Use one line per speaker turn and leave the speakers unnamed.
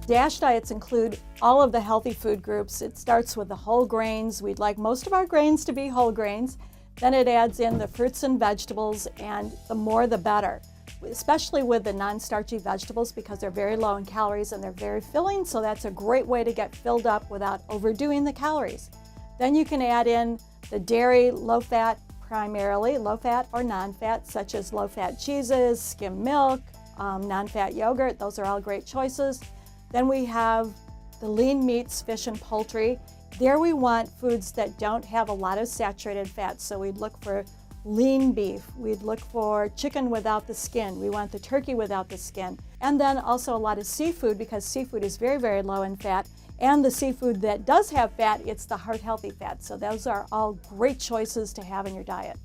DASH diets include all of the healthy food groups. It starts with the whole grains. We'd like most of our grains to be whole grains. Then it adds in the fruits and vegetables, and the more the better, especially with the non-starchy vegetables because they're very low in calories and they're very filling, so that's a great way to get filled up without overdoing the calories. Then you can add in the dairy, low-fat, primarily low-fat or non-fat, such as low-fat cheeses, skim milk, non-fat yogurt. Those are all great choices. Then we have the lean meats, fish and poultry. There we want foods that don't have a lot of saturated fats, so we'd look for lean beef, we'd look for chicken without the skin, we want the turkey without the skin, and then also a lot of seafood because seafood is very, very low in fat, and the seafood that does have fat, it's the heart-healthy fat, so those are all great choices to have in your diet.